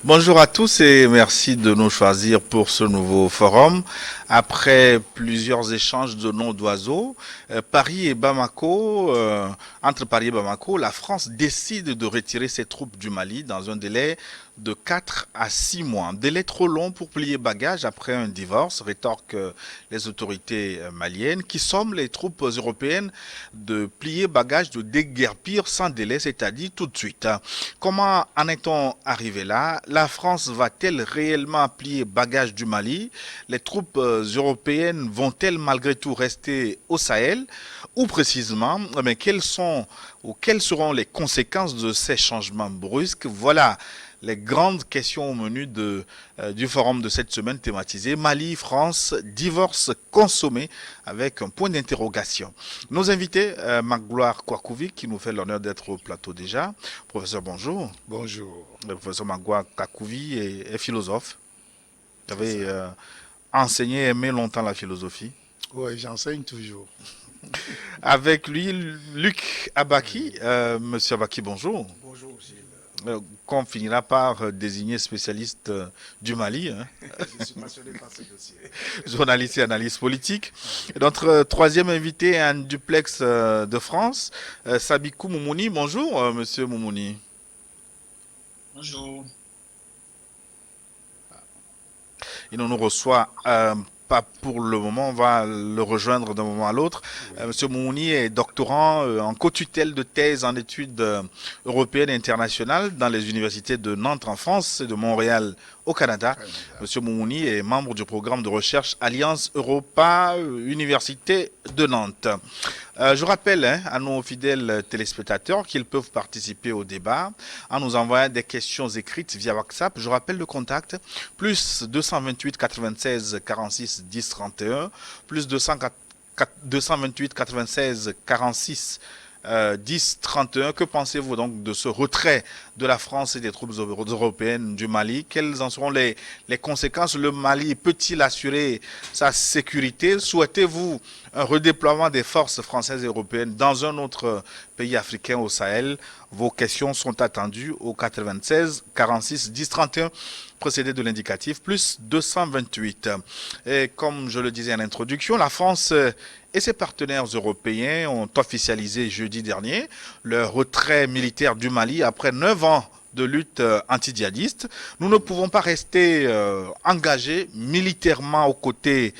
Bonjour à tous et merci de nous choisir pour ce nouveau forum. Après plusieurs échanges de noms d'oiseaux, Paris et Bamako, entre Paris et Bamako, la France décide de retirer ses troupes du Mali dans un délai de 4 à 6 mois. Un délai trop long pour plier bagages après un divorce, rétorquent les autorités maliennes, qui somment les troupes européennes de plier bagages, de déguerpir sans délai, c'est-à-dire tout de suite. Comment en est-on arrivé là? La France va-t-elle réellement plier bagages du Mali? Les troupes européennes vont-elles malgré tout rester au Sahel? Ou précisément, quelles sont ou quelles seront les conséquences de ces changements brusques? Voilà les grandes questions au menu du forum de cette semaine thématisé Mali-France, divorce consommé avec un point d'interrogation. Nos invités, Magloire Kouakouvi, qui nous fait l'honneur d'être au plateau déjà. Professeur, bonjour. Bonjour, Le professeur Magloire Kouakouvi est philosophe. Vous c'est avez ça. enseigné et aimé longtemps la philosophie. Oui, j'enseigne toujours. Avec lui, Luc Abaki. Oui. Monsieur Abaki, bonjour. Bonjour Gilles. Qu'on finira par désigner spécialiste du Mali, hein, Je suis passionné par ce dossier. journaliste et analyste politique. Et notre troisième invité, un duplex de France, Sabikou Moumouni. Bonjour, monsieur Moumouni. Bonjour. Il nous reçoit pas pour le moment, on va le rejoindre d'un moment à l'autre. Oui, Monsieur Moumouni est doctorant en co-tutelle de thèse en études européennes et internationales dans les universités de Nantes en France et de Montréal au Canada. Canada. Monsieur Moumouni est membre du programme de recherche Alliance Europa Université de Nantes. Je rappelle à nos fidèles téléspectateurs qu'ils peuvent participer au débat en nous envoyant des questions écrites via WhatsApp. Je rappelle le contact plus 228 96 46 10 31 plus 228 96 46 10 31. Que pensez-vous donc de ce retrait de la France et des troupes européennes du Mali? Quelles en seront les conséquences? Le Mali peut-il assurer sa sécurité? Souhaitez-vous un redéploiement des forces françaises et européennes dans un autre pays africain au Sahel? Vos questions sont attendues au 96 46 10 31 précédé de l'indicatif plus 228. Et comme je le disais en introduction, la France et ses partenaires européens ont officialisé jeudi dernier leur retrait militaire du Mali après 9 ans de lutte anti-djihadiste. Nous ne pouvons pas rester engagés militairement aux côtés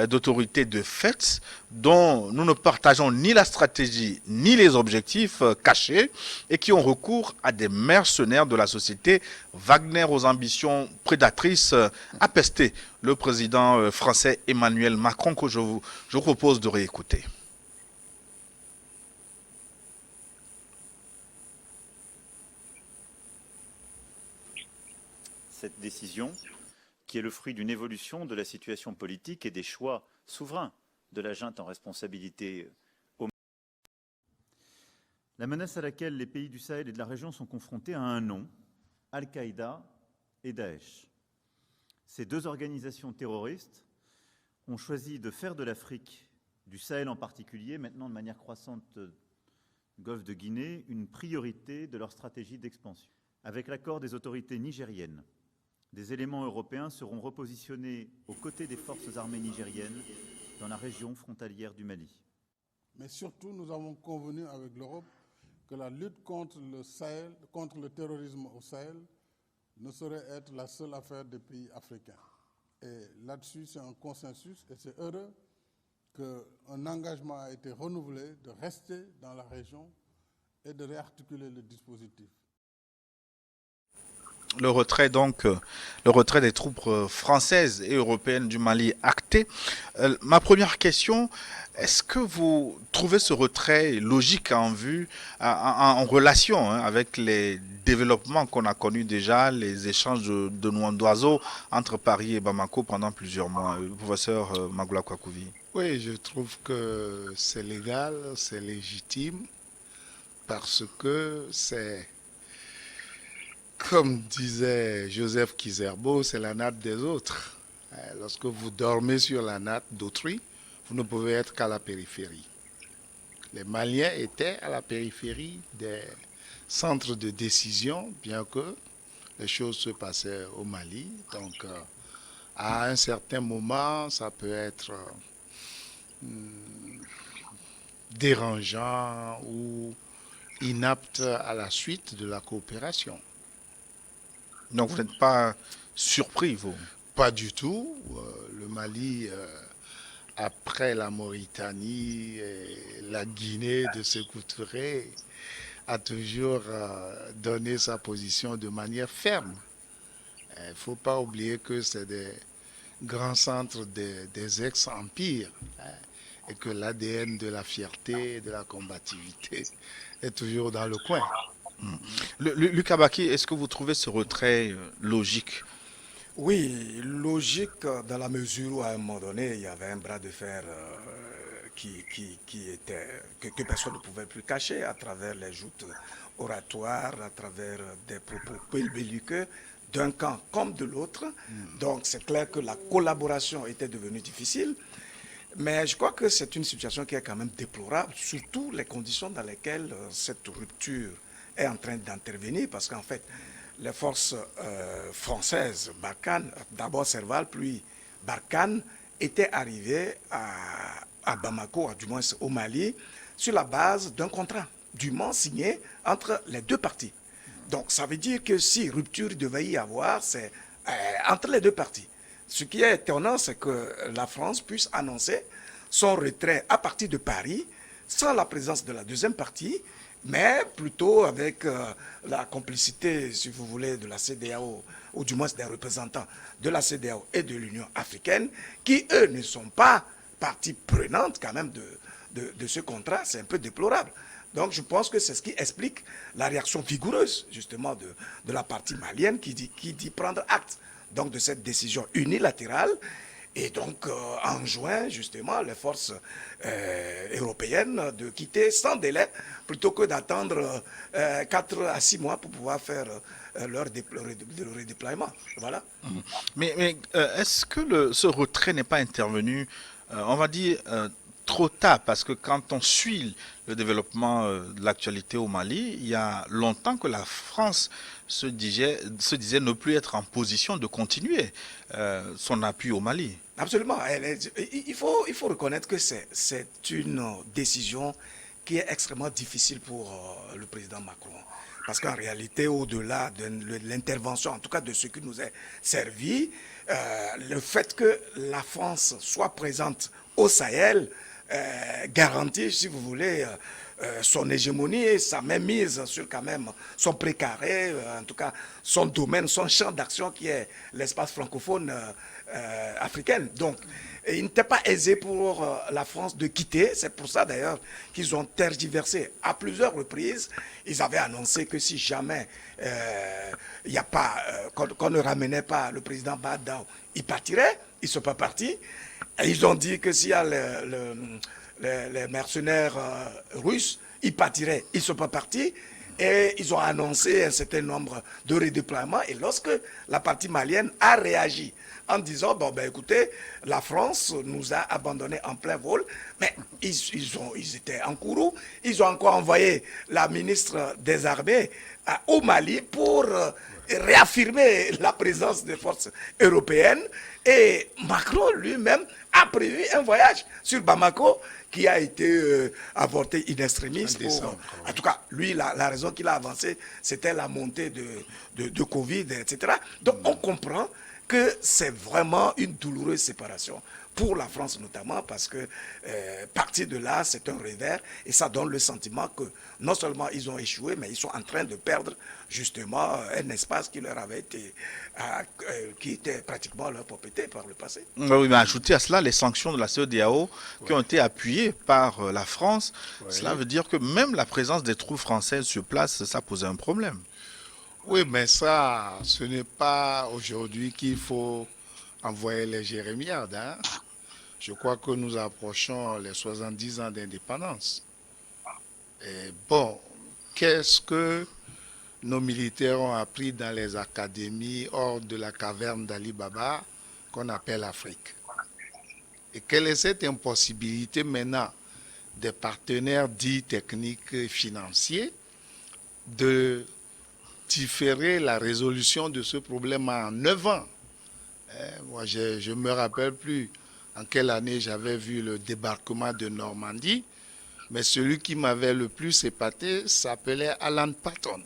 d'autorités de fait dont nous ne partageons ni la stratégie ni les objectifs cachés et qui ont recours à des mercenaires de la société Wagner aux ambitions prédatrices a pesté le président français Emmanuel Macron que je vous propose de réécouter. Cette décision, qui est le fruit d'une évolution de la situation politique et des choix souverains de la junte en responsabilité au Mali. La menace à laquelle les pays du Sahel et de la région sont confrontés a un nom, Al-Qaïda et Daesh. Ces deux organisations terroristes ont choisi de faire de l'Afrique, du Sahel en particulier, maintenant de manière croissante Golfe de Guinée, une priorité de leur stratégie d'expansion. Avec l'accord des autorités nigériennes, des éléments européens seront repositionnés aux côtés des forces armées nigériennes dans la région frontalière du Mali. Mais surtout, nous avons convenu avec l'Europe que la lutte contre le Sahel, contre le terrorisme au Sahel, ne saurait être la seule affaire des pays africains. Et là-dessus, c'est un consensus et c'est heureux qu'un engagement a été renouvelé de rester dans la région et de réarticuler le dispositif. Le retrait donc, le retrait des troupes françaises et européennes du Mali acté. Ma première question, est-ce que vous trouvez ce retrait logique en vue, en relation avec les développements qu'on a connus déjà, les échanges de noix d'oiseaux entre Paris et Bamako pendant plusieurs mois? Professeur Magoula Kwakouvi. Oui, je trouve que c'est légal, c'est légitime, parce que c'est, comme disait Joseph Kizerbo, c'est la natte des autres. Lorsque vous dormez sur la natte d'autrui, vous ne pouvez être qu'à la périphérie. Les Maliens étaient à la périphérie des centres de décision, bien que les choses se passaient au Mali. Donc, à un certain moment, ça peut être dérangeant ou inapte à la suite de la coopération. Donc vous n'êtes pas surpris, vous? Pas du tout. Le Mali, après la Mauritanie et la Guinée de Sékou Touré, a toujours donné sa position de manière ferme. Il ne faut pas oublier que c'est des grands centres des ex-empires, hein, et que l'ADN de la fierté et de la combativité est toujours dans le coin. Lucas Baki, est-ce que vous trouvez ce retrait logique? Oui, logique dans la mesure où à un moment donné, il y avait un bras de fer que personne ne pouvait plus cacher à travers les joutes oratoires, à travers des propos belliqueux d'un camp comme de l'autre. Donc c'est clair que la collaboration était devenue difficile. Mais je crois que c'est une situation qui est quand même déplorable, surtout les conditions dans lesquelles cette rupture est en train d'intervenir, parce qu'en fait, les forces françaises, Barkhane, d'abord Serval, puis Barkhane, étaient arrivées à Bamako, du moins au Mali, sur la base d'un contrat dûment signé entre les deux parties. Donc ça veut dire que si rupture devait y avoir, c'est entre les deux parties. Ce qui est étonnant, c'est que la France puisse annoncer son retrait à partir de Paris, sans la présence de la deuxième partie, mais plutôt avec la complicité, si vous voulez, de la CEDEAO, ou du moins des représentants de la CEDEAO et de l'Union africaine, qui, eux, ne sont pas partie prenante quand même de ce contrat. C'est un peu déplorable. Donc je pense que c'est ce qui explique la réaction vigoureuse, justement, de la partie malienne qui dit prendre acte donc, de cette décision unilatérale et donc enjoint justement les forces européennes de quitter sans délai plutôt que d'attendre 4 à 6 mois pour pouvoir faire leur redéploiement. Voilà. Mais est-ce que ce retrait n'est pas intervenu, on va dire, trop tard? Parce que quand on suit le développement de l'actualité au Mali, il y a longtemps que la France se disait ne plus être en position de continuer son appui au Mali. Absolument. Il faut reconnaître que c'est une décision qui est extrêmement difficile pour le président Macron. Parce qu'en réalité, au-delà de l'intervention, en tout cas de ce qui nous est servi, le fait que la France soit présente au Sahel garantit, si vous voulez, son hégémonie et sa mainmise sur quand même son précaré, en tout cas son domaine, son champ d'action qui est l'espace francophone africain. Donc, il n'était pas aisé pour la France de quitter. C'est pour ça d'ailleurs qu'ils ont tergiversé à plusieurs reprises. Ils avaient annoncé que si jamais il y a pas, qu'on ne ramenait pas le président Badao, ils partiraient. Ils ne sont pas partis. Et ils ont dit que s'il y a les mercenaires russes, ils partiraient. Ils ne sont pas partis. Et ils ont annoncé un certain nombre de redéploiements. Et lorsque la partie malienne a réagi en disant, bon, ben, écoutez, la France nous a abandonnés en plein vol, mais ils étaient en courroux. Ils ont encore envoyé la ministre des Armées au Mali pour réaffirmer la présence des forces européennes. Et Macron lui-même a prévu un voyage sur Bamako qui a été avorté in extremis. En tout cas, lui, la raison qu'il a avancée, c'était la montée de Covid, etc. Donc on comprend que c'est vraiment une douloureuse séparation pour la France notamment, parce que partir de là, c'est un revers, et ça donne le sentiment que non seulement ils ont échoué, mais ils sont en train de perdre justement un espace qui leur avait été, qui était pratiquement leur propriété par le passé. Oui, mais ajouter à cela les sanctions de la CEDEAO qui ont été appuyées par la France, cela veut dire que même la présence des troupes françaises sur place, ça posait un problème. Oui, mais ça, ce n'est pas aujourd'hui qu'il faut envoyer les jérémiades. Hein? Je crois que nous approchons les 70 ans d'indépendance. Et bon, qu'est-ce que nos militaires ont appris dans les académies hors de la caverne d'Ali Baba qu'on appelle Afrique? Et quelle est cette impossibilité maintenant des partenaires dits techniques et financiers de différer la résolution de ce problème en 9 ans. Moi, je ne me rappelle plus en quelle année j'avais vu le débarquement de Normandie, mais celui qui m'avait le plus épaté s'appelait Alan Patton.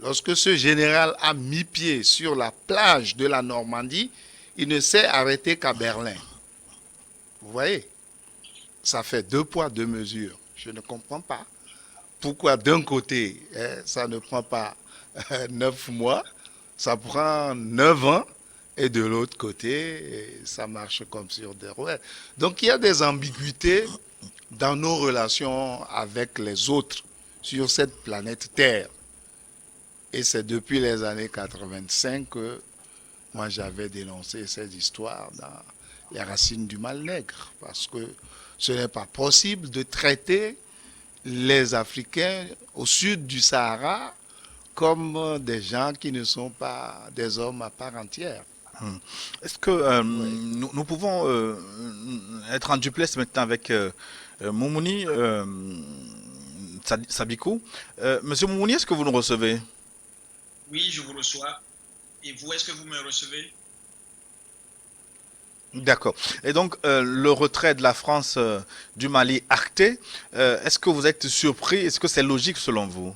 Lorsque ce général a mis pied sur la plage de la Normandie, il ne s'est arrêté qu'à Berlin. Vous voyez, ça fait 2 poids, 2 mesures. Je ne comprends pas pourquoi d'un côté, ça ne prend pas 9 mois, ça prend 9 ans, et de l'autre côté, ça marche comme sur des roulettes. Donc il y a des ambiguïtés dans nos relations avec les autres sur cette planète Terre. Et c'est depuis les années 85 que moi j'avais dénoncé cette histoire dans les racines du mal nègre, parce que ce n'est pas possible de traiter les Africains au sud du Sahara comme des gens qui ne sont pas des hommes à part entière. Est-ce que nous pouvons être en duplex maintenant avec Moumouni Sabikou. Monsieur Moumouni, est-ce que vous nous recevez? Oui, je vous reçois. Et vous, est-ce que vous me recevez? D'accord. Et donc, le retrait de la France du Mali acté, est-ce que vous êtes surpris? Est-ce que c'est logique selon vous?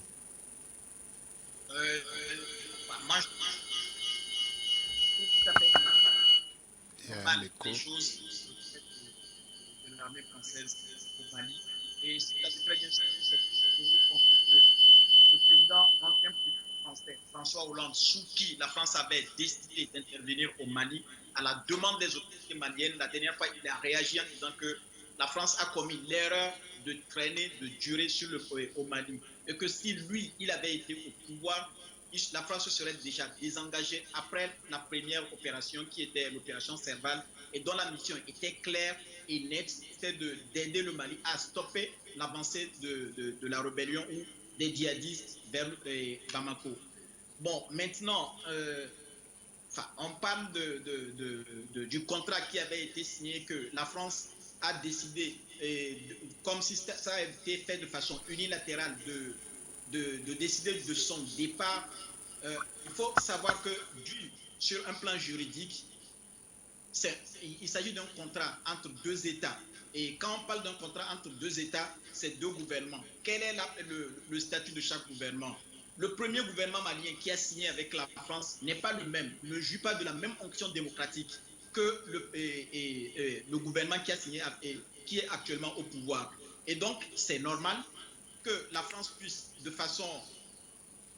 Moi, je tout à fait mal les choses de l'armée française au Mali. Et c'est très bien sûr que le président, l'ancien président français, François Hollande, sous qui la France avait décidé d'intervenir au Mali, à la demande des autorités maliennes, la dernière fois, il a réagi en disant que la France a commis l'erreur de traîner, de durer au Mali. Et que si lui, il avait été au pouvoir, la France se serait déjà désengagée après la première opération qui était l'opération Serval et dont la mission était claire et nette, c'était d'aider le Mali à stopper l'avancée de la rébellion ou des djihadistes vers Bamako. Bon, maintenant, on parle du contrat qui avait été signé, que la France a décidé, comme si ça avait été fait de façon unilatérale, de décider de son départ. Il faut savoir que sur un plan juridique, il s'agit d'un contrat entre 2 États. Et quand on parle d'un contrat entre 2 États, c'est 2 gouvernements. Quel est le statut de chaque gouvernement? Le premier gouvernement malien qui a signé avec la France n'est pas le même, ne jouit pas de la même onction démocratique que le gouvernement qui a signé et qui est actuellement au pouvoir. Et donc, c'est normal que la France puisse, de façon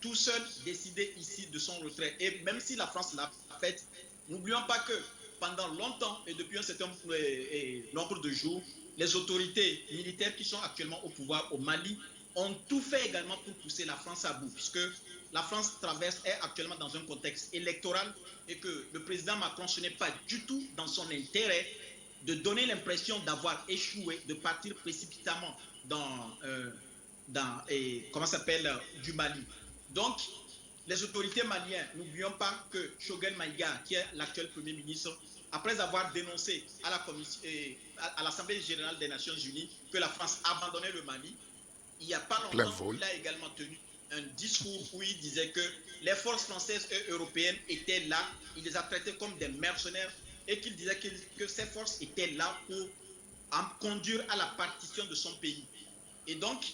tout seul, décider ici de son retrait. Et même si la France l'a fait, n'oublions pas que pendant longtemps et depuis un certain nombre de jours, les autorités militaires qui sont actuellement au pouvoir au Mali ont tout fait également pour pousser la France à bout, puisque la France est actuellement dans un contexte électoral et que le président Macron, ce n'est pas du tout dans son intérêt de donner l'impression d'avoir échoué, de partir précipitamment du Mali. Donc, les autorités maliennes, n'oublions pas que Choguel Maïga, qui est l'actuel Premier ministre, après avoir dénoncé à l'Assemblée générale des Nations Unies que la France abandonnait le Mali, il n'y a pas longtemps, il a également tenu un discours où il disait que les forces françaises et européennes étaient là, il les a traités comme des mercenaires et qu'il disait que ces forces étaient là pour conduire à la partition de son pays. Et donc,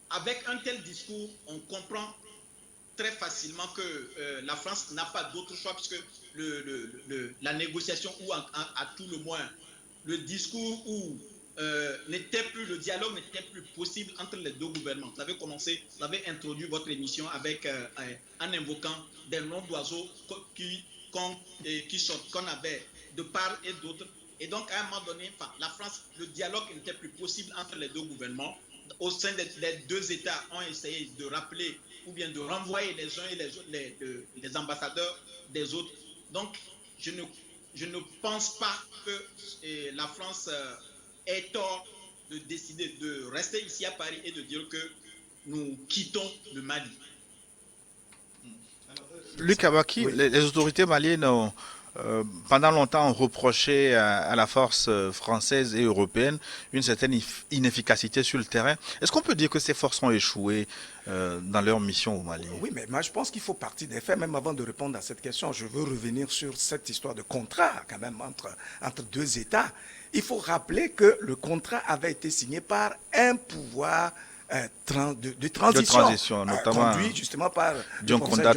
avec un tel discours, on comprend très facilement que la France n'a pas d'autre choix, puisque la négociation ou à tout le moins le discours où le dialogue n'était plus possible entre les 2 gouvernements. Vous avez introduit votre émission en invoquant des noms d'oiseaux qu'on avait de part et d'autre. Et donc, à un moment donné, la France, le dialogue n'était plus possible entre les 2 gouvernements. Au sein des 2 États ont essayé de rappeler ou bien de renvoyer les uns et les autres, les ambassadeurs des autres. Donc, je ne pense pas que la France ait tort de décider de rester ici à Paris et de dire que nous quittons le Mali. Luc Abaki, les autorités maliennes Pendant longtemps, on reprochait à la force française et européenne une certaine inefficacité sur le terrain. Est-ce qu'on peut dire que ces forces ont échoué dans leur mission au Mali? Oui, mais moi je pense qu'il faut partir des faits. Même avant de répondre à cette question, je veux revenir sur cette histoire de contrat quand même entre deux États. Il faut rappeler que le contrat avait été signé par un pouvoir de transition, notamment conduit justement par Dioncounda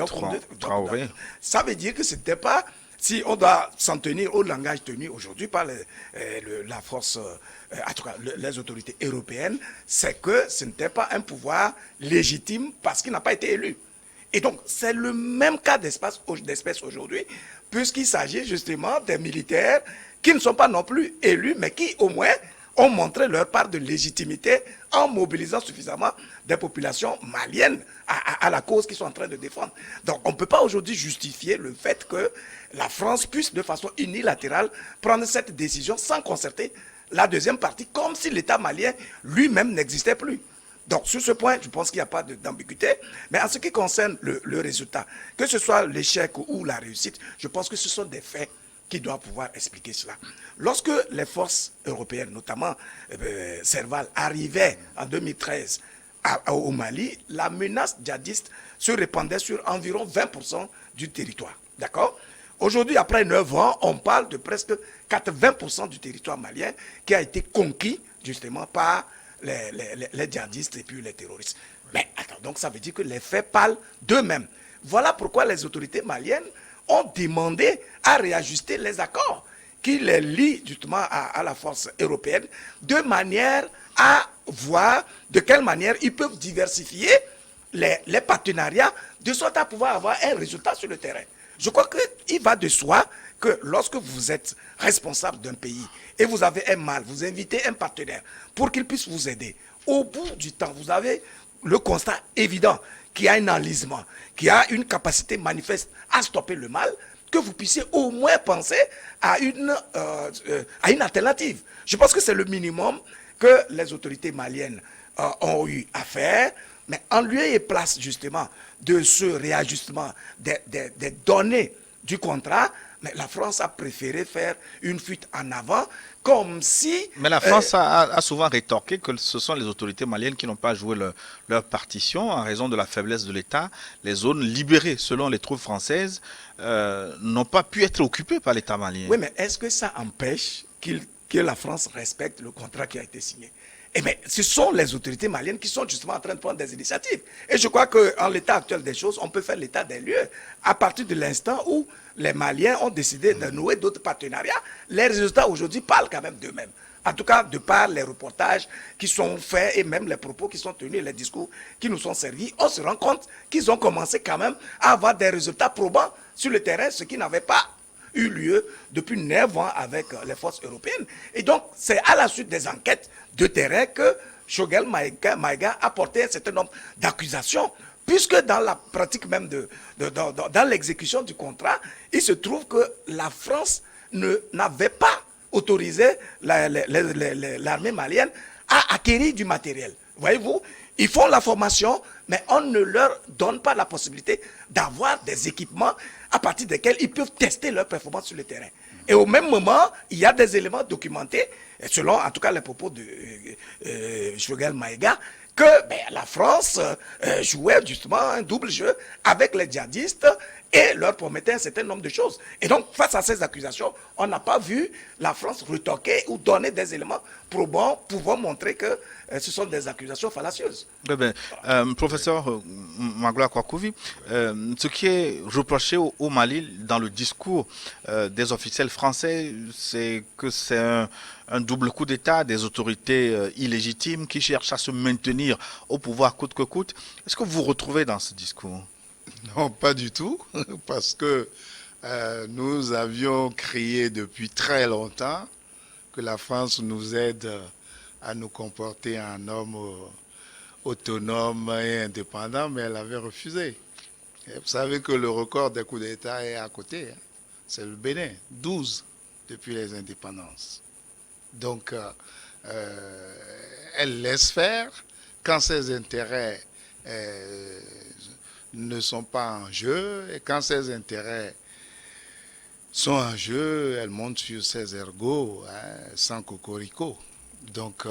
Traoré. Ça veut dire que ce n'était pas, si on doit s'en tenir au langage tenu aujourd'hui par la force, en tout cas les autorités européennes, c'est que ce n'était pas un pouvoir légitime parce qu'il n'a pas été élu. Et donc, c'est le même cas d'espèce aujourd'hui, puisqu'il s'agit justement des militaires qui ne sont pas non plus élus, mais qui au moins ont montré leur part de légitimité en mobilisant suffisamment des populations maliennes à la cause qu'ils sont en train de défendre. Donc on ne peut pas aujourd'hui justifier le fait que la France puisse de façon unilatérale prendre cette décision sans concerter la deuxième partie, comme si l'État malien lui-même n'existait plus. Donc sur ce point, je pense qu'il n'y a pas d'ambiguïté. Mais en ce qui concerne le résultat, que ce soit l'échec ou la réussite, je pense que ce sont des faits qui doit pouvoir expliquer cela. Lorsque les forces européennes, notamment Serval, arrivaient en 2013 au Mali, la menace djihadiste se répandait sur environ 20% du territoire. D'accord? Aujourd'hui, après 9 ans, on parle de presque 80% du territoire malien qui a été conquis justement par les djihadistes et puis les terroristes. Mais attends, donc ça veut dire que les faits parlent d'eux-mêmes. Voilà pourquoi les autorités maliennes ont demandé à réajuster les accords qui les lient justement à la force européenne de manière à voir de quelle manière ils peuvent diversifier les partenariats de sorte à pouvoir avoir un résultat sur le terrain. Je crois qu'il va de soi que lorsque vous êtes responsable d'un pays et vous avez un mal, vous invitez un partenaire pour qu'il puisse vous aider. Au bout du temps, vous avez le constat évident qu'il y a un enlisement, qu'il y a une capacité manifeste à stopper le mal, que vous puissiez au moins penser à une alternative. Je pense que c'est le minimum que les autorités maliennes ont eu à faire, mais en lieu et place justement de ce réajustement des données du contrat, mais la France a préféré faire une fuite en avant, comme si... Mais la France a souvent rétorqué que ce sont les autorités maliennes qui n'ont pas joué leur partition en raison de la faiblesse de l'État. Les zones libérées, selon les troupes françaises, n'ont pas pu être occupées par l'État malien. Oui, mais est-ce que ça empêche que la France respecte le contrat qui a été signé? Eh bien, ce sont les autorités maliennes qui sont justement en train de prendre des initiatives. Et je crois qu'en l'état actuel des choses, on peut faire l'état des lieux. À partir de l'instant où les Maliens ont décidé de nouer d'autres partenariats, les résultats aujourd'hui parlent quand même d'eux-mêmes. En tout cas, de par les reportages qui sont faits et même les propos qui sont tenus, les discours qui nous sont servis, on se rend compte qu'ils ont commencé quand même à avoir des résultats probants sur le terrain, ce qui n'avait pas eu lieu depuis 9 ans avec les forces européennes. Et donc, c'est à la suite des enquêtes de terrain que Choguel Maïga a porté un certain nombre d'accusations, puisque dans la pratique même, dans l'exécution du contrat, il se trouve que la France n'avait pas autorisé l'armée malienne à acquérir du matériel. Voyez-vous, ils font la formation, mais on ne leur donne pas la possibilité d'avoir des équipements à partir desquels ils peuvent tester leur performance sur le terrain. Et au même moment, il y a des éléments documentés, selon en tout cas les propos de Choguel Maïga, que la France jouait justement un double jeu avec les djihadistes et leur promettait un certain nombre de choses. Et donc, face à ces accusations, on n'a pas vu la France retoquer ou donner des éléments probants pouvant montrer que ce sont des accusations fallacieuses. Professeur Magloire Kwakouvi, ce qui est reproché au Mali dans le discours des officiels français, c'est que c'est un double coup d'État, des autorités illégitimes qui cherchent à se maintenir au pouvoir coûte que coûte. Est-ce que vous vous retrouvez dans ce discours? Non, pas du tout, parce que nous avions crié depuis très longtemps que la France nous aide à nous comporter en homme autonome et indépendant, mais elle avait refusé. Et vous savez que le record des coups d'État est à côté, hein. C'est le Bénin, 12 depuis les indépendances. Donc, elle laisse faire quand ses intérêts ne sont pas en jeu et quand ses intérêts sont en jeu, elles montent sur ces ergots, hein, sans cocorico. Donc,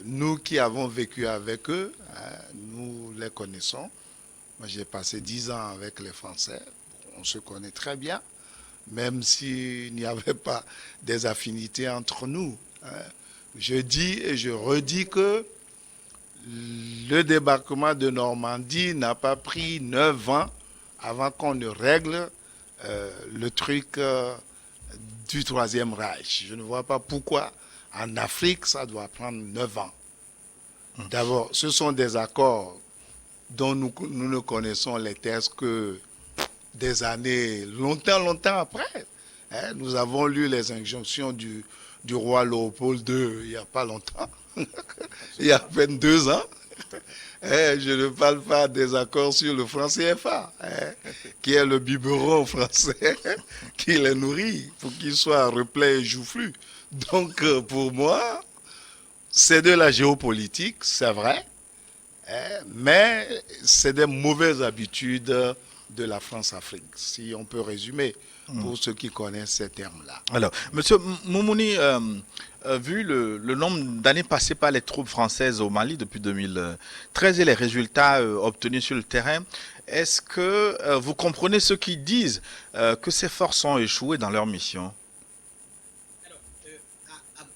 nous qui avons vécu avec eux, hein, nous les connaissons. Moi, j'ai passé 10 ans avec les Français. On se connaît très bien, même s'il n'y avait pas des affinités entre nous, hein. Je dis et je redis que le débarquement de Normandie n'a pas pris 9 ans avant qu'on ne règle le truc du Troisième Reich. Je ne vois pas pourquoi en Afrique ça doit prendre 9 ans. D'abord, ce sont des accords dont nous ne connaissons les textes que des années longtemps après. Hein, nous avons lu les injonctions du roi Léopold II il n'y a pas longtemps, il y a à peine 2 ans. Je ne parle pas des accords sur le franc CFA, qui est le biberon français qui les nourrit pour qu'ils soient replets et joufflus. Donc, pour moi, c'est de la géopolitique, c'est vrai, mais c'est des mauvaises habitudes de la France-Afrique, si on peut résumer, pour ceux qui connaissent ces termes-là. Alors, Monsieur Moumouni, vu le nombre d'années passées par les troupes françaises au Mali depuis 2013 et les résultats obtenus sur le terrain, est-ce que vous comprenez ceux qui disent que ces forces ont échoué dans leur mission? Alors,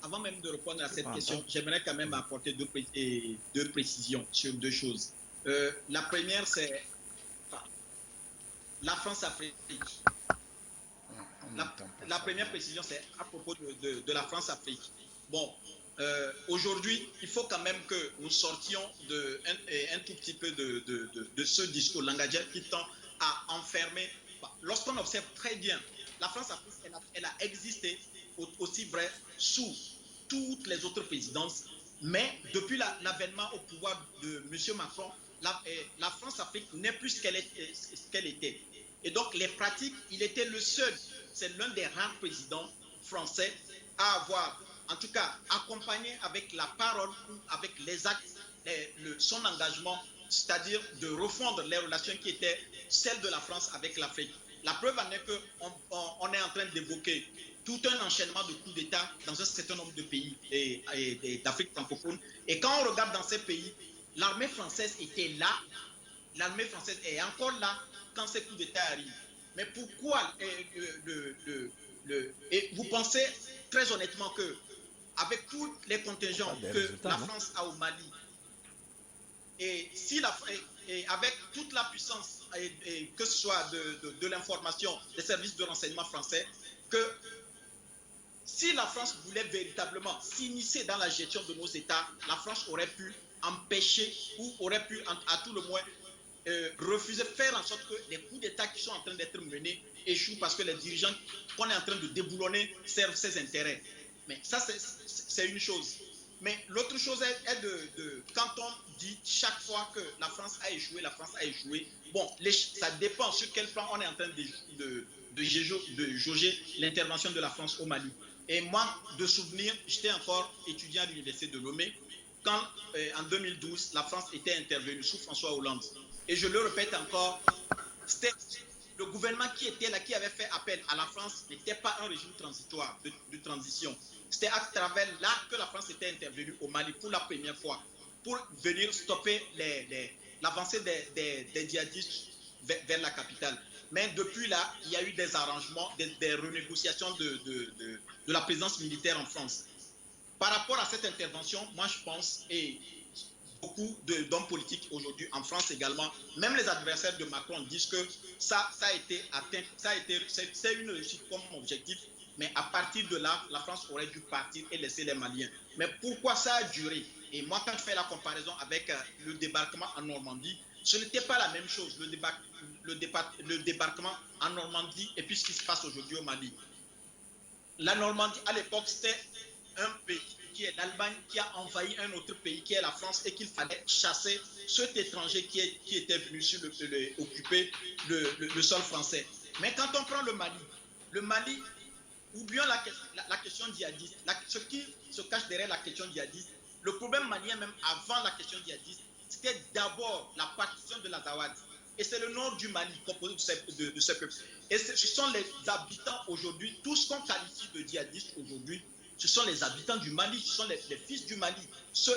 avant même de répondre à cette question, j'aimerais quand même apporter deux précisions sur 2 choses. La première, c'est la France-Afrique. La première précision, c'est à propos de la France-Afrique. Bon, aujourd'hui, il faut quand même que nous sortions un tout petit peu de ce discours langagier qui tend à enfermer. Lorsqu'on observe très bien, la France-Afrique, elle a existé aussi vrai sous toutes les autres présidences, mais depuis l'avènement au pouvoir de M. Macron, la France-Afrique n'est plus ce qu'elle était. Et donc, les pratiques, il était le seul, c'est l'un des rares présidents français à avoir, en tout cas, accompagné avec la parole ou avec les actes son engagement, c'est-à-dire de refondre les relations qui étaient celles de la France avec l'Afrique. La preuve en est qu'on est en train d'évoquer tout un enchaînement de coups d'État dans un certain nombre de pays d'Afrique francophone. Et quand on regarde dans ces pays, l'armée française était là, l'armée française est encore là quand ces coups d'État arrivent. Mais pourquoi et vous pensez très honnêtement que avec tous les contingents que la France a au Mali et avec toute la puissance que ce soit de l'information des services de renseignement français, que si la France voulait véritablement s'initier dans la gestion de nos États, la France aurait pu empêcher ou aurait pu à tout le moins refuser, faire en sorte que les coups d'État qui sont en train d'être menés échouent parce que les dirigeants qu'on est en train de déboulonner servent ses intérêts. Mais ça, c'est une chose. Mais l'autre chose est quand on dit chaque fois que la France a échoué, bon, ça dépend sur quel plan on est en train de jauger l'intervention de la France au Mali. Et moi, de souvenir, j'étais encore étudiant à l'université de Lomé quand, en 2012, la France était intervenue sous François Hollande. Et je le répète encore, c'était le gouvernement qui était là, qui avait fait appel à la France, n'était pas un régime transitoire, de transition. C'était à travers là que la France était intervenue au Mali pour la première fois, pour venir stopper l'avancée des djihadistes vers la capitale. Mais depuis là, il y a eu des arrangements, des renégociations de la présence militaire en France. Par rapport à cette intervention, moi je pense, et beaucoup d'hommes politiques aujourd'hui, en France également, même les adversaires de Macron disent que ça a été atteint, c'est une réussite comme objectif, mais à partir de là, la France aurait dû partir et laisser les Maliens. Mais pourquoi ça a duré? Et moi, quand je fais la comparaison avec le débarquement en Normandie, ce n'était pas la même chose, le débarquement en Normandie et puis ce qui se passe aujourd'hui au Mali. La Normandie, à l'époque, c'était un pays qui est l'Allemagne qui a envahi un autre pays qui est la France et qu'il fallait chasser cet étranger qui était venu occuper le sol français. Mais quand on prend le Mali, oublions la question djihadiste, ce qui se cache derrière la question djihadiste, le problème malien même avant la question djihadiste, c'était d'abord la partition de l'Azawad. Et c'est le nord du Mali composé de ce peuple. Et ce sont les habitants aujourd'hui, tout ce qu'on qualifie de djihadistes aujourd'hui, ce sont les habitants du Mali, ce sont les fils du Mali,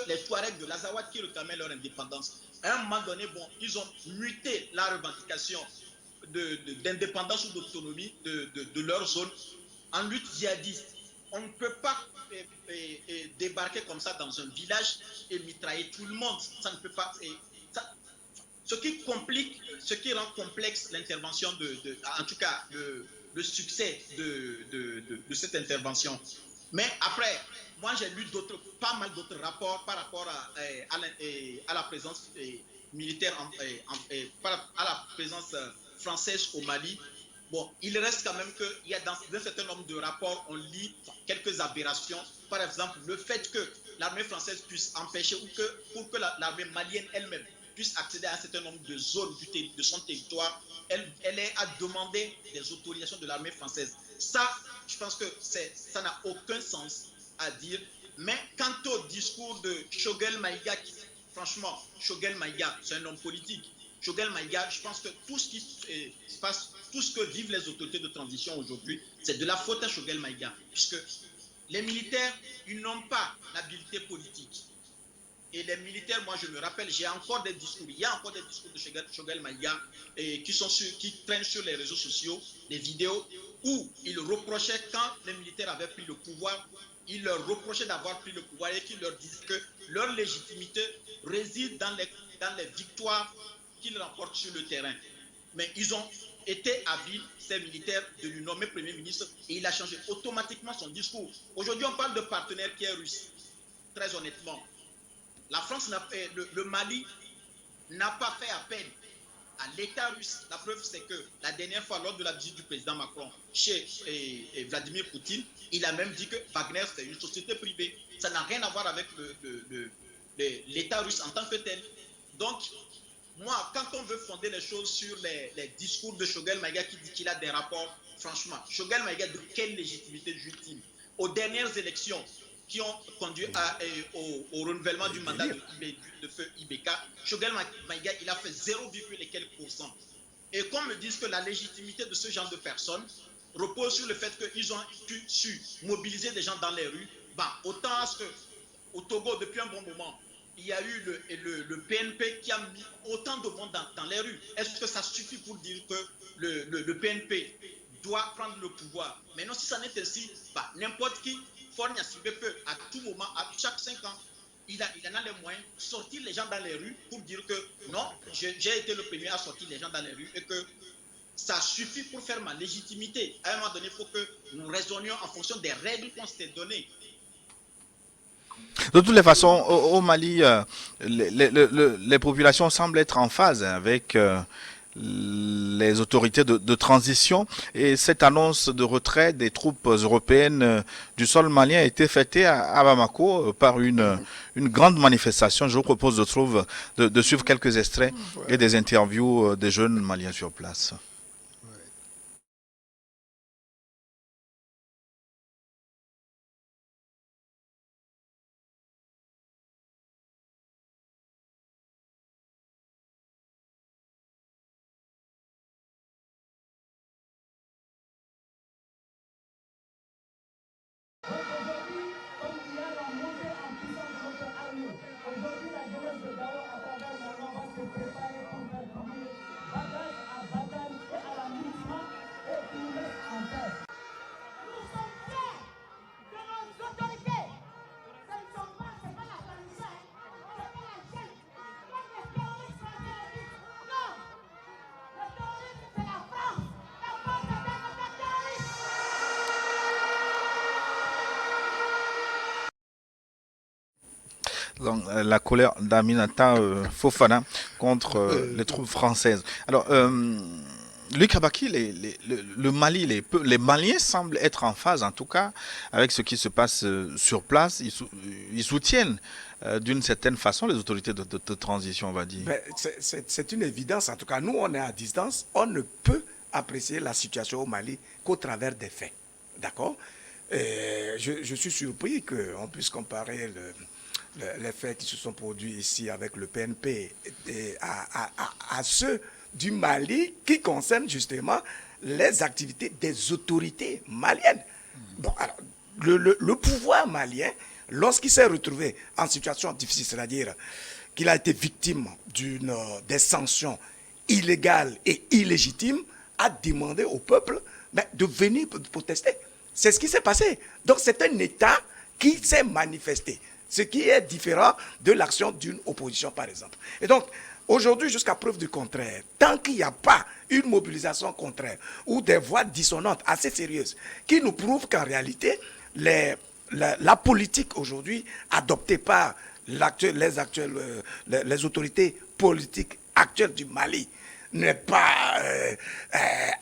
les Touaregs de l'Azawad qui réclamaient leur indépendance. À un moment donné, bon, ils ont muté la revendication d'indépendance ou d'autonomie de leur zone en lutte djihadiste. On ne peut pas débarquer comme ça dans un village et mitrailler tout le monde. Ça ne peut pas. Ce qui rend complexe l'intervention en tout cas le succès de cette intervention. Mais après, moi j'ai lu pas mal d'autres rapports par rapport à la présence militaire, à la présence française au Mali. Bon, il reste quand même qu'il y a dans un certain nombre de rapports, on lit quelques aberrations. Par exemple, le fait que l'armée française puisse empêcher ou pour que l'armée malienne elle-même puisse accéder à un certain nombre de zones de son territoire, elle est à demander des autorisations de l'armée française. Ça, je pense que ça n'a aucun sens à dire. Mais quant au discours de Choguel Maïga, franchement, Choguel Maïga, c'est un homme politique. Choguel Maïga, je pense que tout ce qui se passe, tout ce que vivent les autorités de transition aujourd'hui, c'est de la faute à Choguel Maïga. Puisque les militaires, ils n'ont pas l'habileté politique. Et les militaires, moi je me rappelle, il y a encore des discours de Choguel Maïga qui traînent sur les réseaux sociaux, des vidéos où il reprochait, quand les militaires avaient pris le pouvoir, il leur reprochait d'avoir pris le pouvoir et qu'il leur disait que leur légitimité réside dans les victoires qu'ils remportent sur le terrain. Mais ils ont été habiles, ces militaires, de lui nommer Premier ministre et il a changé automatiquement son discours. Aujourd'hui, on parle de partenaire qui est russe. Très honnêtement, la France, le Mali n'a pas fait appel à l'État russe. La preuve, c'est que la dernière fois, lors de la visite du président Macron chez Vladimir Poutine, il a même dit que Wagner, c'est une société privée. Ça n'a rien à voir avec l'État russe en tant que tel. Donc, moi, quand on veut fonder les choses sur les discours de Choguel Maïga qui dit qu'il a des rapports, franchement, Choguel Maïga, de quelle légitimité joue-t-il? Aux dernières élections qui ont conduit au renouvellement du mandat de feu Ibeka, Choguel Maïga, il a fait 0, et quelques %. Et qu'on me dise que la légitimité de ce genre de personnes repose sur le fait qu'ils ont su mobiliser des gens dans les rues, autant qu'au Togo, depuis un bon moment, il y a eu le PNP qui a mis autant de monde dans les rues. Est-ce que ça suffit pour dire que le PNP doit prendre le pouvoir? Mais non, si ça n'est ainsi, n'importe qui, Fornia Sibé peut à tout moment, à chaque 5 ans, il en a les moyens, sortir les gens dans les rues pour dire que non, j'ai été le premier à sortir les gens dans les rues et que ça suffit pour faire ma légitimité. À un moment donné, il faut que nous raisonnions en fonction des règles qu'on s'était données. De toutes les façons, au Mali, les populations semblent être en phase avec les autorités de transition et cette annonce de retrait des troupes européennes du sol malien a été fêtée à Bamako par une grande manifestation. Je vous propose de suivre quelques extraits et des interviews des jeunes maliens sur place. Donc, la colère d'Aminata Fofana contre les troupes françaises. Alors, Luc Abaki, le Mali, les Maliens semblent être en phase, en tout cas, avec ce qui se passe sur place. Ils soutiennent d'une certaine façon les autorités de transition, on va dire. C'est une évidence. En tout cas, nous, on est à distance. On ne peut apprécier la situation au Mali qu'au travers des faits. D'accord? Je suis surpris qu'on puisse comparer les faits qui se sont produits ici avec le PNP à ceux du Mali qui concernent justement les activités des autorités maliennes. Bon, alors, le pouvoir malien, lorsqu'il s'est retrouvé en situation difficile, c'est-à-dire qu'il a été victime des sanctions illégales et illégitimes, a demandé au peuple de venir protester. C'est ce qui s'est passé. Donc c'est un État qui s'est manifesté, ce qui est différent de l'action d'une opposition, par exemple. Et donc, aujourd'hui, jusqu'à preuve du contraire, tant qu'il n'y a pas une mobilisation contraire ou des voix dissonantes assez sérieuses qui nous prouvent qu'en réalité, la politique aujourd'hui adoptée par les autorités politiques actuelles du Mali n'est pas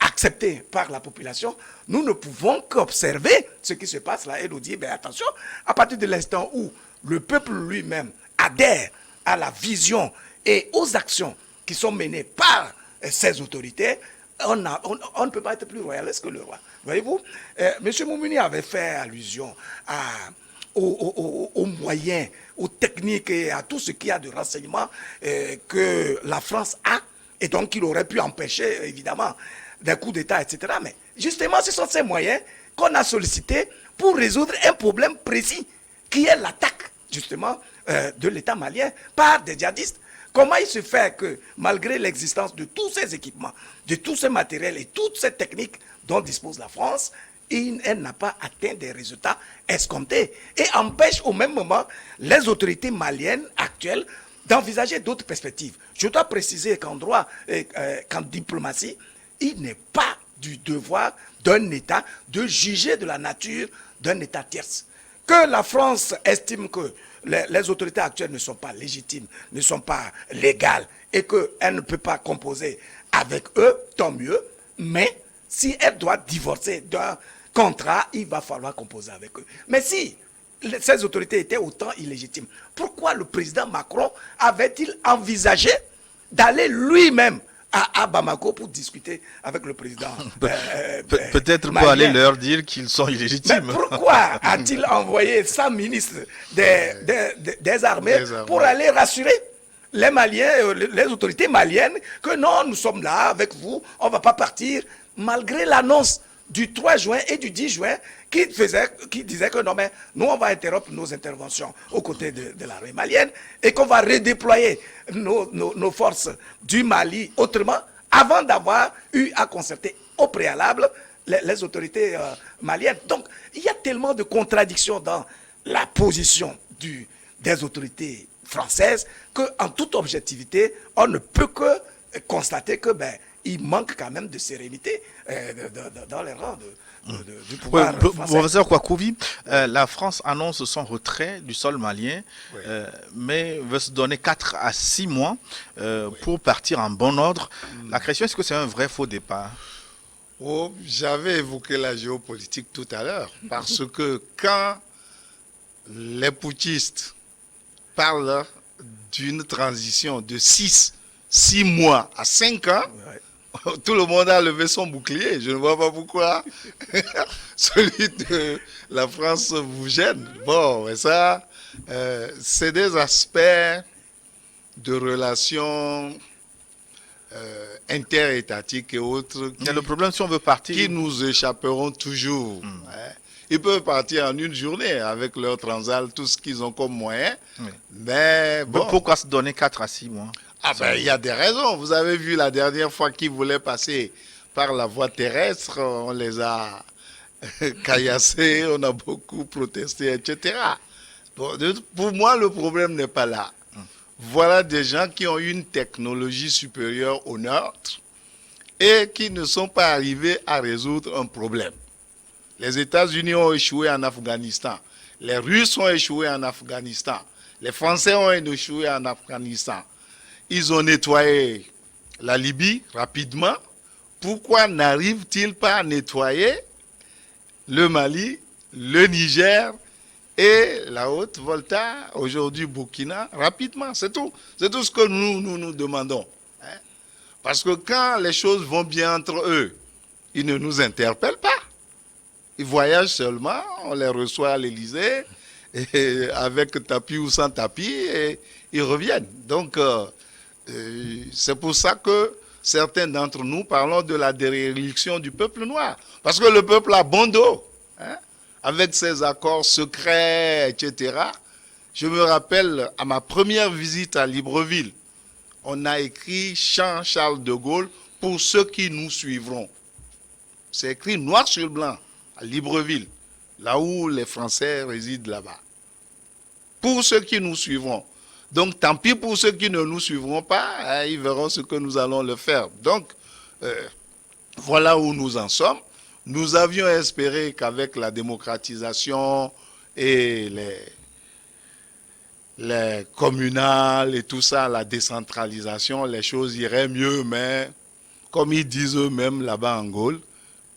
acceptée par la population, nous ne pouvons qu'observer ce qui se passe là et nous dire, attention, à partir de l'instant où le peuple lui-même adhère à la vision et aux actions qui sont menées par ces autorités, on ne peut pas être plus royaliste que le roi. Voyez-vous, M. Moumouni avait fait allusion aux moyens, aux techniques et à tout ce qu'il y a de renseignements que la France a, et donc il aurait pu empêcher, évidemment, des coups d'État, etc. Mais justement, ce sont ces moyens qu'on a sollicités pour résoudre un problème précis, qui est l'attaque, justement, de l'État malien par des djihadistes. Comment il se fait que, malgré l'existence de tous ces équipements, de tous ces matériels et toutes ces techniques dont dispose la France, elle n'a pas atteint des résultats escomptés et empêche au même moment les autorités maliennes actuelles d'envisager d'autres perspectives. Je dois préciser qu'en droit, qu'en diplomatie, il n'est pas du devoir d'un État de juger de la nature d'un État tierce. Que la France estime que les autorités actuelles ne sont pas légitimes, ne sont pas légales et qu'elle ne peut pas composer avec eux, tant mieux. Mais si elle doit divorcer d'un contrat, il va falloir composer avec eux. Mais si ces autorités étaient autant illégitimes, pourquoi le président Macron avait-il envisagé d'aller lui-même à Bamako pour discuter avec le président Peut-être pour aller leur dire qu'ils sont illégitimes. Mais pourquoi a-t-il envoyé sa ministre des armées pour aller rassurer les Maliens, les autorités maliennes, que non, nous sommes là avec vous, on ne va pas partir, malgré l'annonce du 3 juin et du 10 juin qui disait que non, mais nous, on va interrompre nos interventions aux côtés de l'armée malienne et qu'on va redéployer nos forces du Mali autrement, avant d'avoir eu à concerter au préalable les autorités maliennes. Donc, il y a tellement de contradictions dans la position des autorités françaises qu'en toute objectivité, on ne peut que constater que il manque quand même de sérénité dans les rangs du pouvoir français. Professeur Kouakouvi, la France annonce son retrait du sol malien, mais veut se donner 4 à 6 mois pour partir en bon ordre. La question, est-ce que c'est un vrai faux départ? J'avais évoqué la géopolitique tout à l'heure, parce que quand les putschistes parlent d'une transition de 6 mois à 5 ans, tout le monde a levé son bouclier. Je ne vois pas pourquoi celui de la France vous gêne. Bon, et ça, c'est des aspects de relations interétatiques et autres Mais le problème, si on veut partir, qui nous échapperont toujours. Ils peuvent partir en une journée avec leur transal, tout ce qu'ils ont comme moyen. Mais bon. Pourquoi se donner 4 à 6 mois? Il y a des raisons. Vous avez vu la dernière fois qu'ils voulaient passer par la voie terrestre, on les a caillassés, on a beaucoup protesté, etc. Bon, pour moi, le problème n'est pas là. Voilà des gens qui ont une technologie supérieure au nôtre et qui ne sont pas arrivés à résoudre un problème. Les États-Unis ont échoué en Afghanistan. Les Russes ont échoué en Afghanistan. Les Français ont échoué en Afghanistan. Ils ont nettoyé la Libye rapidement. Pourquoi n'arrivent-ils pas à nettoyer le Mali, le Niger et la Haute-Volta, aujourd'hui Burkina, rapidement? C'est tout. C'est tout ce que nous demandons. Parce que quand les choses vont bien entre eux, ils ne nous interpellent pas. Ils voyagent seulement, on les reçoit à l'Élysée, avec tapis ou sans tapis, et ils reviennent. Donc, c'est pour ça que certains d'entre nous parlons de la déréliction du peuple noir. Parce que le peuple a bon dos, hein, avec ses accords secrets, etc. Je me rappelle, à ma première visite à Libreville, on a écrit Chant Charles de Gaulle pour ceux qui nous suivront. C'est écrit noir sur blanc à Libreville, là où les Français résident là-bas. Pour ceux qui nous suivront. Donc tant pis pour ceux qui ne nous suivront pas, hein, ils verront ce que nous allons leur faire. Donc voilà où nous en sommes. Nous avions espéré qu'avec la démocratisation et les communales et tout ça, la décentralisation, les choses iraient mieux, mais comme ils disent eux-mêmes là-bas en Gaule,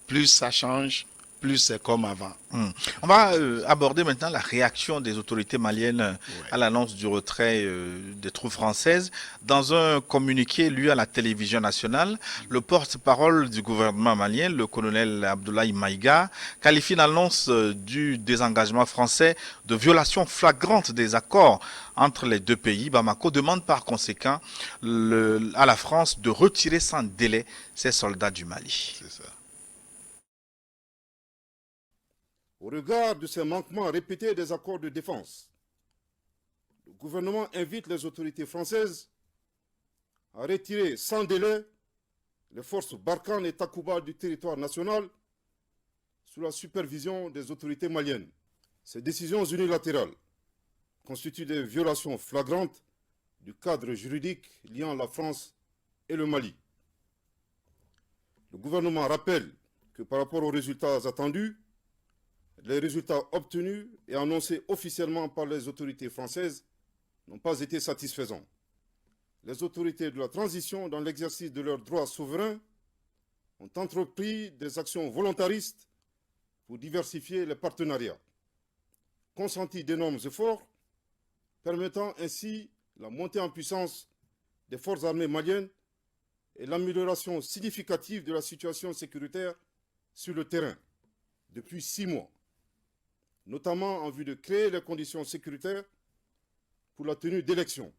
plus ça change, plus c'est comme avant. On va aborder maintenant la réaction des autorités maliennes à l'annonce du retrait des troupes françaises. Dans un communiqué lu à la télévision nationale, le porte-parole du gouvernement malien, le colonel Abdoulaye Maïga, qualifie l'annonce du désengagement français de violation flagrante des accords entre les deux pays. Bamako demande par conséquent à la France de retirer sans délai ses soldats du Mali. C'est ça. Au regard de ces manquements répétés des accords de défense, le gouvernement invite les autorités françaises à retirer sans délai les forces Barkhane et Takuba du territoire national sous la supervision des autorités maliennes. Ces décisions unilatérales constituent des violations flagrantes du cadre juridique liant la France et le Mali. Le gouvernement rappelle que par rapport aux résultats attendus, les résultats obtenus et annoncés officiellement par les autorités françaises n'ont pas été satisfaisants. Les autorités de la transition, dans l'exercice de leurs droits souverains, ont entrepris des actions volontaristes pour diversifier les partenariats, consenti d'énormes efforts, permettant ainsi la montée en puissance des forces armées maliennes et l'amélioration significative de la situation sécuritaire sur le terrain depuis 6 mois, notamment en vue de créer les conditions sécuritaires pour la tenue d'élections.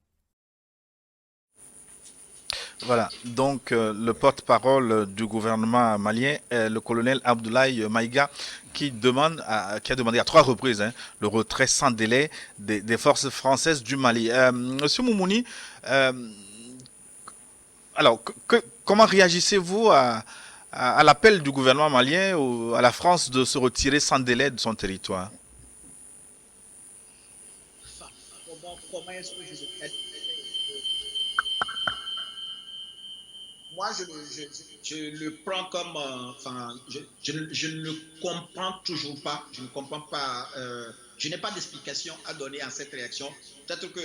Voilà, donc le porte-parole du gouvernement malien, le colonel Abdoulaye Maïga, qui a demandé à 3 reprises le retrait sans délai des forces françaises du Mali. Monsieur Moumouni, alors comment réagissez-vous à l'appel du gouvernement malien à la France de se retirer sans délai de son territoire? Comment est-ce que moi, je le prends comme, je ne comprends toujours pas, je ne comprends pas, je n'ai pas d'explication à donner à cette réaction. Peut-être que,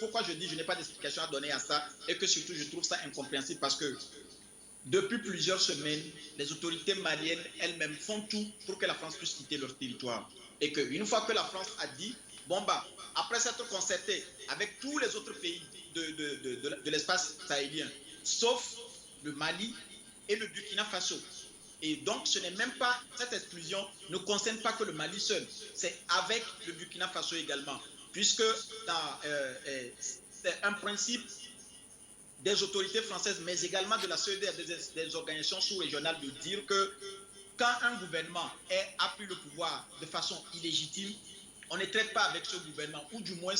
pourquoi je dis je n'ai pas d'explication à donner à ça, et que surtout je trouve ça incompréhensible, parce que depuis plusieurs semaines, les autorités maliennes elles-mêmes font tout pour que la France puisse quitter leur territoire. Et qu'une fois que la France a dit, bon bah, après s'être concertée avec tous les autres pays de l'espace sahélien, sauf le Mali et le Burkina Faso. Et donc, ce n'est même pas, cette exclusion ne concerne pas que le Mali seul, c'est avec le Burkina Faso également, puisque c'est un principe des autorités françaises, mais également de la CEDEAO, des organisations sous-régionales, de dire que quand un gouvernement a pris le pouvoir de façon illégitime, on ne traite pas avec ce gouvernement, ou du moins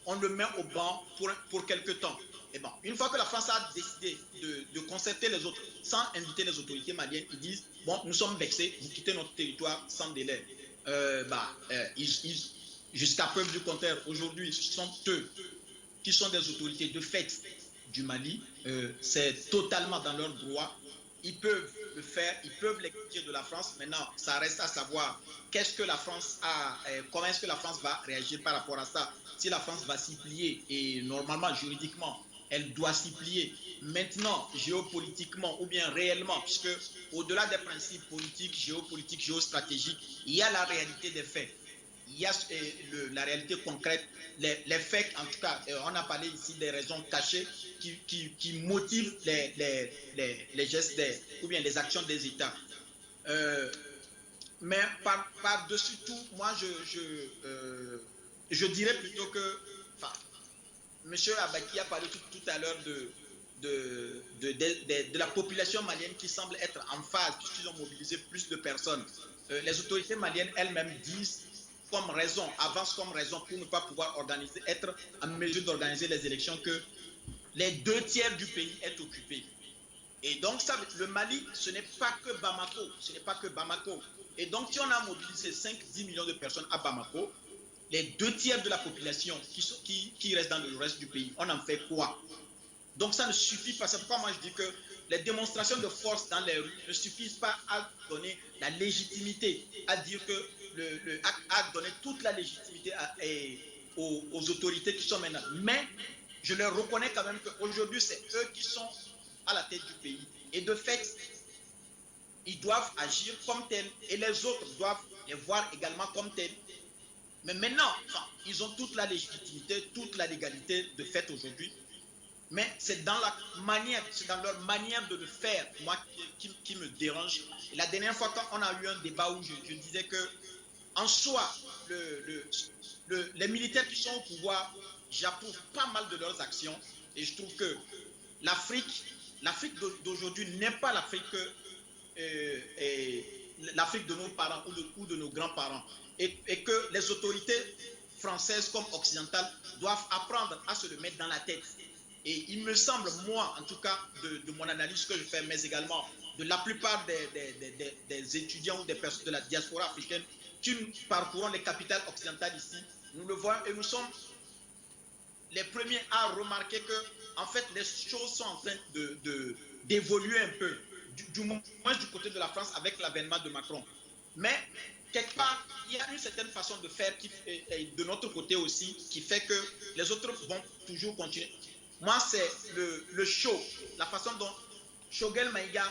on le met au banc pour quelque temps. Et bon, une fois que la France a décidé de concerter les autres, sans inviter les autorités maliennes, ils disent, bon, nous sommes vexés, vous quittez notre territoire sans délai. Jusqu'à preuve du contraire, aujourd'hui, ce sont eux qui sont des autorités de fait du Mali. C'est totalement dans leur droit. Ils peuvent le faire, ils peuvent l'exclure de la France. Maintenant, ça reste à savoir qu'est-ce que la France comment est-ce que la France va réagir par rapport à ça. Si la France va s'y plier, et normalement, juridiquement, elle doit s'y plier. Maintenant, géopolitiquement ou bien réellement, puisque au-delà des principes politiques, géopolitiques, géostratégiques, il y a la réalité des faits. Il y a la réalité concrète, les faits, en tout cas, on a parlé ici des raisons cachées qui motivent les gestes ou bien les actions des États. Mais par-dessus tout, moi, je dirais plutôt que, M. Abaki a parlé tout à l'heure de la population malienne qui semble être en phase, puisqu'ils ont mobilisé plus de personnes. Les autorités maliennes elles-mêmes disent comme raison, avancent comme raison pour ne pas pouvoir être en mesure d'organiser les élections que les 2/3 du pays est occupé. Et donc, ça, le Mali, ce n'est pas que Bamako. Ce n'est pas que Bamako. Et donc, si on a mobilisé 5-10 millions de personnes à Bamako, les 2/3 de la population qui reste dans le reste du pays, on en fait quoi? Donc, ça ne suffit pas. C'est pourquoi moi, je dis que les démonstrations de force dans les rues ne suffisent pas à donner la légitimité, à dire que à donner toute la légitimité aux autorités qui sont maintenant. Mais je leur reconnais quand même qu'aujourd'hui, c'est eux qui sont à la tête du pays. Et de fait, ils doivent agir comme tels et les autres doivent les voir également comme tels. Mais maintenant, ils ont toute la légitimité, toute la légalité de fait aujourd'hui. Mais c'est dans la manière, c'est dans leur manière de le faire, moi, qui me dérange. Et la dernière fois, quand on a eu un débat où je disais que, en soi, les militaires qui sont au pouvoir, j'approuve pas mal de leurs actions. Et je trouve que l'Afrique d'aujourd'hui n'est pas l'Afrique de nos parents ou de nos grands-parents. Et que les autorités françaises comme occidentales doivent apprendre à se le mettre dans la tête. Et il me semble, moi, en tout cas, de mon analyse que je fais, mais également de la plupart des étudiants ou des personnes de la diaspora africaine qui parcourent les capitales occidentales ici, nous le voyons et nous sommes les premiers à remarquer que, en fait, les choses sont en train d'évoluer un peu, du moins du côté de la France avec l'avènement de Macron. Mais, quelque part, il y a une certaine façon de faire de notre côté aussi qui fait que les autres vont toujours continuer. Moi, c'est le show, la façon dont Choguel Maïga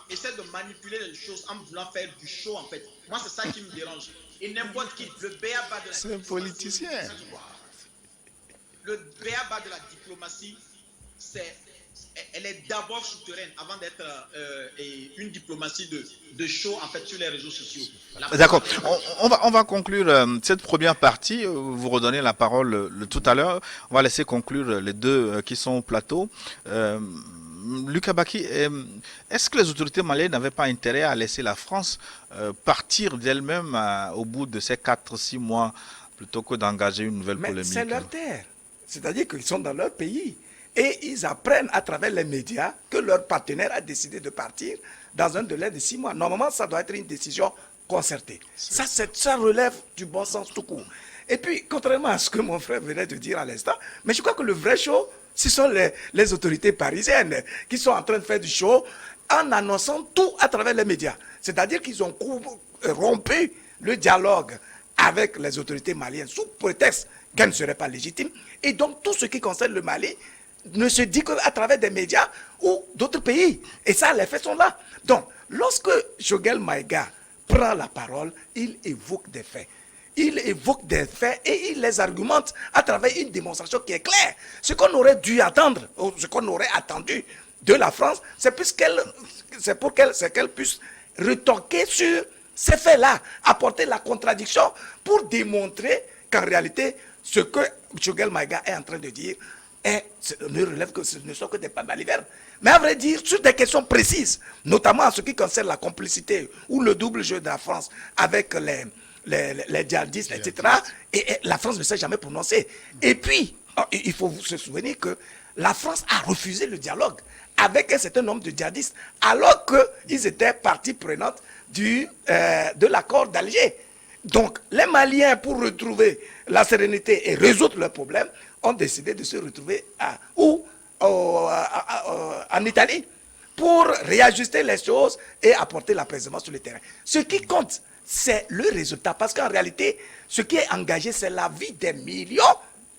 essaie de manipuler les choses en voulant faire du show, en fait. Moi, c'est ça qui me dérange. Et n'importe qui, le béaba de la C'est un politicien. Le béaba de la diplomatie, elle est d'abord souterraine avant d'être une diplomatie de show, en fait, sur les réseaux sociaux. D'accord. On va conclure cette première partie. Vous redonnez la parole tout à l'heure. On va laisser conclure les deux qui sont au plateau. Lucas Baki, est-ce que les autorités maliennes n'avaient pas intérêt à laisser la France partir d'elle-même au bout de ces 4-6 mois plutôt que d'engager une nouvelle polémique? C'est leur terre. C'est-à-dire qu'ils sont dans leur pays. Et ils apprennent à travers les médias que leur partenaire a décidé de partir dans un délai de 6 mois. Normalement, ça doit être une décision concertée. Ça relève du bon sens tout court. Et puis, contrairement à ce que mon frère venait de dire à l'instant, mais je crois que le vrai show, ce sont les autorités parisiennes qui sont en train de faire du show en annonçant tout à travers les médias. C'est-à-dire qu'ils ont rompu le dialogue avec les autorités maliennes sous prétexte qu'elles ne seraient pas légitimes. Et donc, tout ce qui concerne le Mali ne se dit qu'à travers des médias ou d'autres pays. Et ça, les faits sont là. Donc, lorsque Choguel Maïga prend la parole, il évoque des faits. Il évoque des faits et il les argumente à travers une démonstration qui est claire. Ce qu'on aurait dû attendre, ou ce qu'on aurait attendu de la France, c'est qu'elle puisse retorquer sur ces faits-là, apporter la contradiction pour démontrer qu'en réalité, ce que Choguel Maïga est en train de dire ne relève que ce ne sont que des balivernes. Mais à vrai dire, sur des questions précises, notamment en ce qui concerne la complicité ou le double jeu de la France avec les djihadistes, etc., et la France ne s'est jamais prononcée. Et puis, il faut se souvenir que la France a refusé le dialogue avec un certain nombre de djihadistes, alors qu'ils étaient partie prenante de l'accord d'Alger. Donc, les Maliens, pour retrouver la sérénité et résoudre leurs problèmes, ont décidé de se retrouver en Italie pour réajuster les choses et apporter l'apaisement sur le terrain. Ce qui compte, c'est le résultat. Parce qu'en réalité, ce qui est engagé, c'est la vie des millions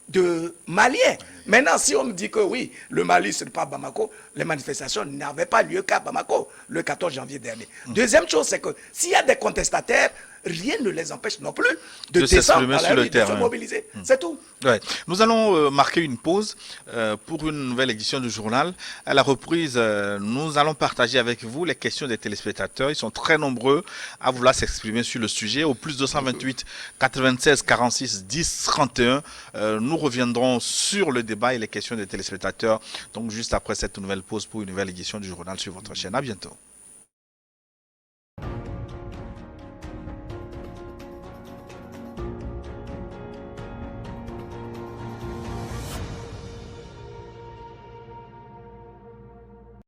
de Maliens. Maintenant, si on me dit que oui, le Mali, ce n'est pas Bamako, les manifestations n'avaient pas lieu qu'à Bamako le 14 janvier dernier. Deuxième chose, c'est que s'il y a des contestataires, rien ne les empêche non plus de De descendre s'exprimer à la sur le rue, de se terrain. mobiliser. C'est tout. Ouais. Nous allons marquer une pause pour une nouvelle édition du journal. À la reprise, nous allons partager avec vous les questions des téléspectateurs. Ils sont très nombreux à vouloir s'exprimer sur le sujet. Au plus 228 96 46 10 31, nous reviendrons sur le débat et les questions des téléspectateurs. Donc juste après cette nouvelle pause pour une nouvelle édition du journal sur votre chaîne. À bientôt.